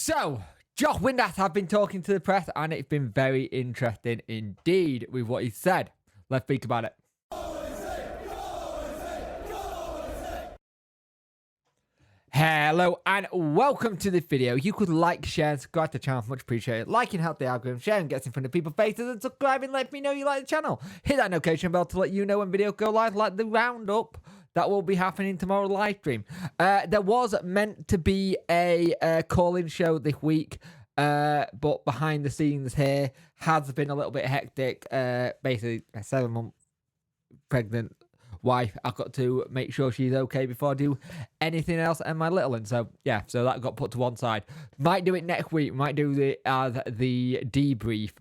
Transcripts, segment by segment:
So, Josh Windass have been talking to the press, and it's been very interesting indeed with what he said. Let's speak about it. Hello and welcome to this video. You could like, share, and subscribe to the channel. Much appreciated. Liking helps the algorithm, sharing gets in front of people's faces, and subscribing let me know you like the channel. Hit that notification bell to let you know when videos go live, like the roundup that will be happening tomorrow live stream. There was meant to be a call-in show this week, but behind the scenes here has been a little bit hectic. Basically, a 7-month pregnant wife. I've got to make sure she's okay before I do anything else, and my little one. So yeah, so that got put to one side. Might do it next week. Might do the debrief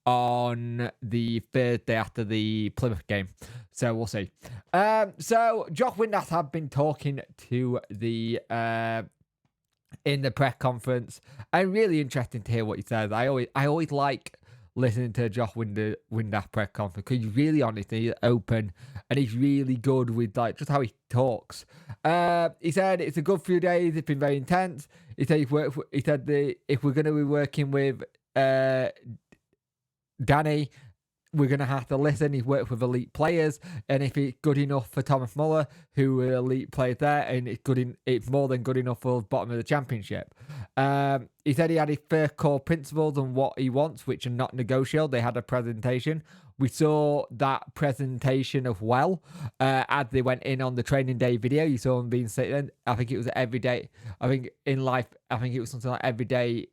on the Thursday after the Plymouth game. So we'll see. So Josh Windass have been talking to the in the press conference, and really interesting to hear what he says. I always like listening to Josh Windass press conference because he's really honest and he's open, and he's really good with like just how he talks. He said it's a good few days. It's been very intense. He said if we're going to be working with Danny, we're going to have to listen. He's worked with elite players, and if it's good enough for Thomas Muller, who are elite players there, and it's more than good enough for bottom of the championship. He said he had his first core principles and what he wants, which are not negotiable. They had a presentation. We saw that presentation as well as they went in on the training day video. You saw them being sitting. I think it was every day. I think in life, I think it was something like every day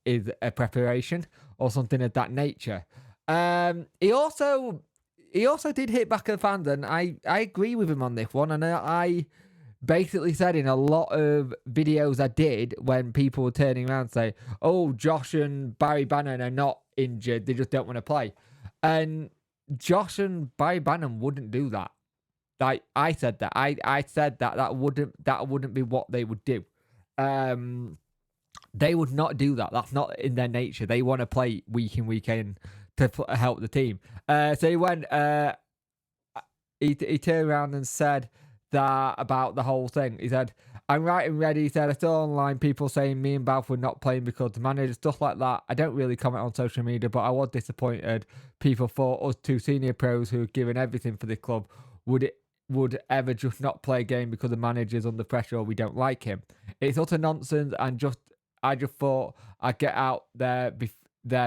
is a preparation or something of that nature. He also did hit back at the fans, and I agree with him on this one. And I basically said in a lot of videos I did when people were turning around and say, oh, Josh and Barry Bannon are not injured, they just don't want to play. And Josh and Barry Bannon wouldn't do that. Like I said that. I said that wouldn't be what they would do. They would not do that. That's not in their nature. They want to play week in, week in to help the team. So he went, he turned around and said that about the whole thing. He said, I'm right and ready. He said, I saw online people saying me and Balf were not playing because the manager, stuff like that. I don't really comment on social media, but I was disappointed. People thought us two senior pros who had given everything for the club would ever just not play a game because the manager's under pressure or we don't like him. It's utter nonsense, and I just thought I'd get out there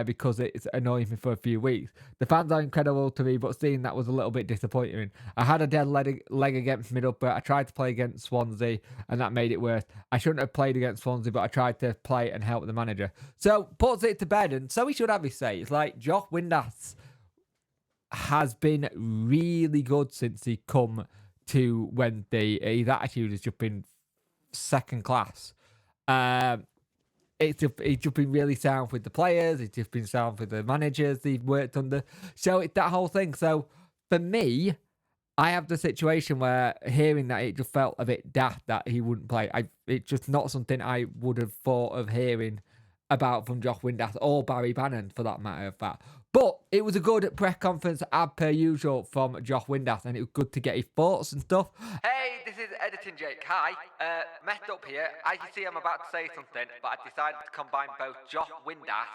because it's annoying me for a few weeks. The fans are incredible to me, but seeing that was a little bit disappointing. I had a dead leg against Middlesbrough. I tried to play against Swansea, and that made it worse. I shouldn't have played against Swansea, but I tried to play and help the manager. So puts it to bed, and so he should have his say. It's like Josh Windass has been really good since he come to Wednesday. His attitude has just been second class. He's just been really sound with the players. He's just been sound with the managers he's worked under. So it's that whole thing. So for me, I have the situation where hearing that, it just felt a bit daft that he wouldn't play. It's just not something I would have thought of hearing about from Josh Windass or Barry Bannon for that matter of fact. But it was a good press conference as per usual from Josh Windass, and it was good to get his thoughts and stuff. Hey, this is Editing Jake. Hi. Messed up here. As you see, I'm about to say something, but I decided to combine both Josh Windass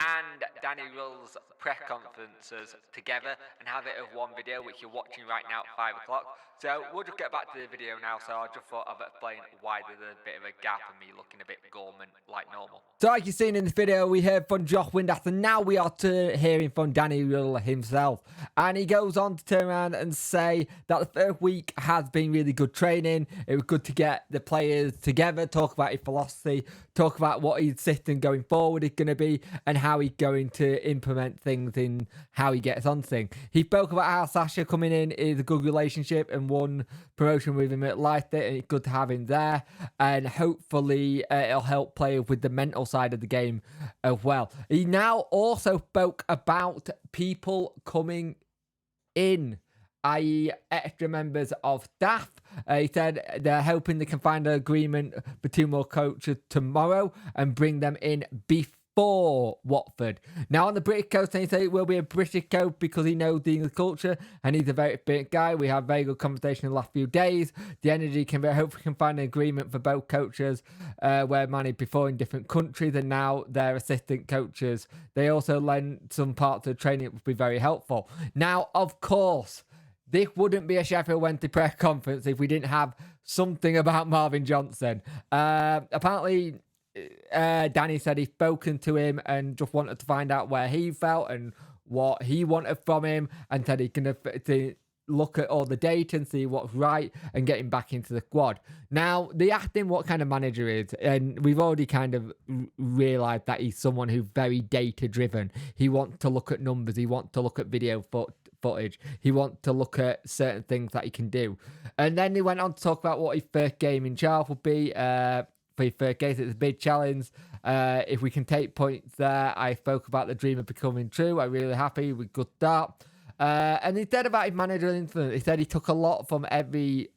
and Danny Rull's press conferences together and have it as one video, which you're watching right now at 5 o'clock. So we'll just get back to the video now. So I just thought I'd explain why there's a bit of a gap and me looking a bit gormant like normal. So like you've seen in this video, we heard from Josh Windass, and now we are hearing from Danny Rull himself. And he goes on to turn around and say that the first week has been really good training. It was good to get the players together, talk about his philosophy, talk about what his system going forward is going to be, and how he's going to implement things in how he gets on things. He spoke about how Sasha coming in is a good relationship and won promotion with him at Leicester, and it's good to have him there, and hopefully it'll help players with the mental side of the game as well. He now also spoke about people coming in, i.e. extra members of staff. He said they're hoping they can find an agreement between more coaches tomorrow and bring them in for Watford. Now on the British coast, they say it will be a British coach because he knows the English culture and he's a very experienced guy. We had very good conversation in the last few days. The energy can be, hopefully can find an agreement for both coaches where Manny before in different countries and now their assistant coaches. They also lend some parts of the training that would be very helpful. Now, of course, this wouldn't be a Sheffield Wednesday press conference if we didn't have something about Marvin Johnson. Apparently, Danny said he's spoken to him and just wanted to find out where he felt and what he wanted from him, and said he's going to look at all the data and see what's right and get him back into the squad. Now, they asked him what kind of manager he is, and we've already kind of realised that he's someone who's very data-driven. He wants to look at numbers. He wants to look at video footage. He wants to look at certain things that he can do. And then he went on to talk about what his first game in charge would be. For his first game, it's a big challenge. If we can take points there, I spoke about the dream of becoming true. I'm really happy with good start. And he said about his manager influence, he said he took a lot from every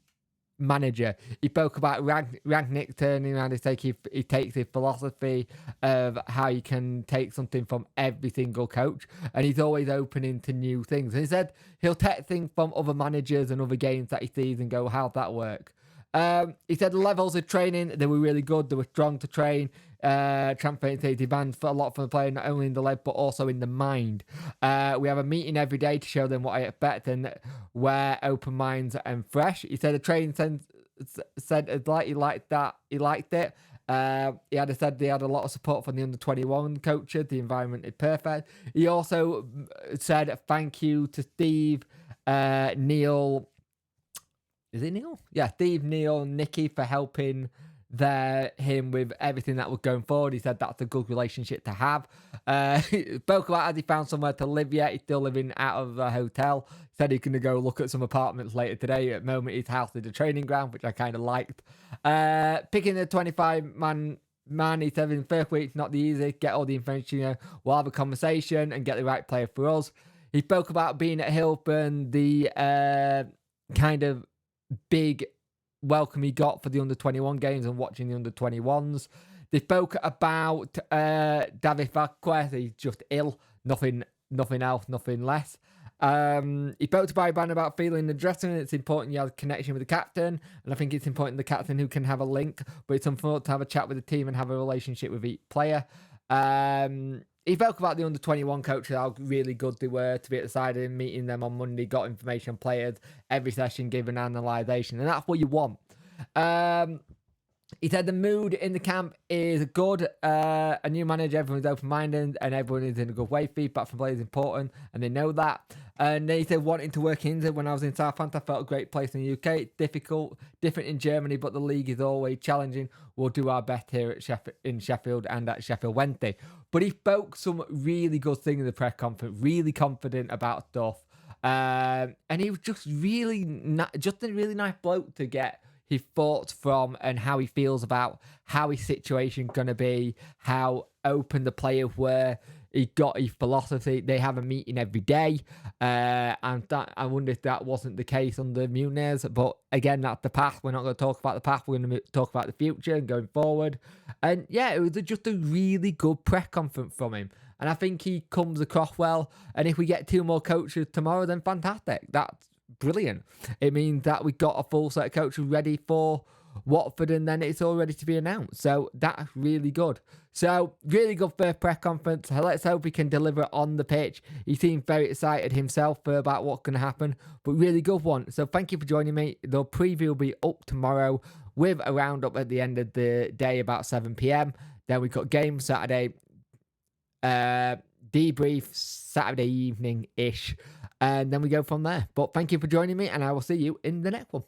manager. He spoke about Rangnick turning around. He takes his philosophy of how you can take something from every single coach, and he's always opening to new things. And he said he'll take things from other managers and other games that he sees and go, how'd that work? He said the levels of training, they were really good. They were strong to train. Transfer demands for a lot from the player, not only in the leg, but also in the mind. We have a meeting every day to show them what I expect and we're open minds and fresh. He said the training said like he liked that. He liked it. He said they had a lot of support from the under-21 coaches. The environment is perfect. He also said thank you to Steve, Neil. Is it Neil? Yeah, Steve, Neil, Nicky for helping him with everything that was going forward. He said that's a good relationship to have. He spoke about has he found somewhere to live yet. He's still living out of a hotel. Said he's going to go look at some apartments later today. At the moment, his house is a training ground, which I kind of liked. Picking the 25-man, he said in the first week, it's not the easy. Get all the information, we'll have a conversation and get the right player for us. He spoke about being at Hilton, the kind of big welcome he got for the under-21 games and watching the under-21s. They spoke about David Vasquez. He's just ill. Nothing else, nothing less. He spoke to Barry Brand about feeling the dressing room. It's important you have a connection with the captain, and I think it's important the captain who can have a link, but it's important to have a chat with the team and have a relationship with each player. He spoke about the under-21 coaches, how really good they were to be at the side of him, meeting them on Monday, got information on players, every session given analysation, and that's what you want. He said the mood in the camp is good. A new manager, everyone's open-minded and everyone is in a good way. Feedback from players is important and they know that. And then he said wanting to work in when I was in Southampton, I felt a great place in the UK. It's difficult, different in Germany, but the league is always challenging. We'll do our best here at in Sheffield and at Sheffield Wednesday. But he spoke some really good things in the press conference, really confident about stuff. And he was just really, just a really nice bloke to get his thoughts from and how he feels about how his situation going to be, how open the players were. He got his philosophy. They have a meeting every day. And that, I wonder if that wasn't the case under Muniz. But again, that's the past. We're not going to talk about the past. We're going to talk about the future and going forward. And yeah, it was just a really good press conference from him. And I think he comes across well. And if we get 2 more coaches tomorrow, then fantastic. That's brilliant. It means that we've got a full set of coaches ready for Watford, and then it's all ready to be announced. So that's really good. So really good first press conference. Let's hope he can deliver on the pitch. He seemed very excited himself about what's going to happen, but really good one. So thank you for joining me. The preview will be up tomorrow with a roundup at the end of the day about 7 p.m. Then we've got game Saturday, debrief Saturday evening-ish, and then we go from there. But thank you for joining me, and I will see you in the next one.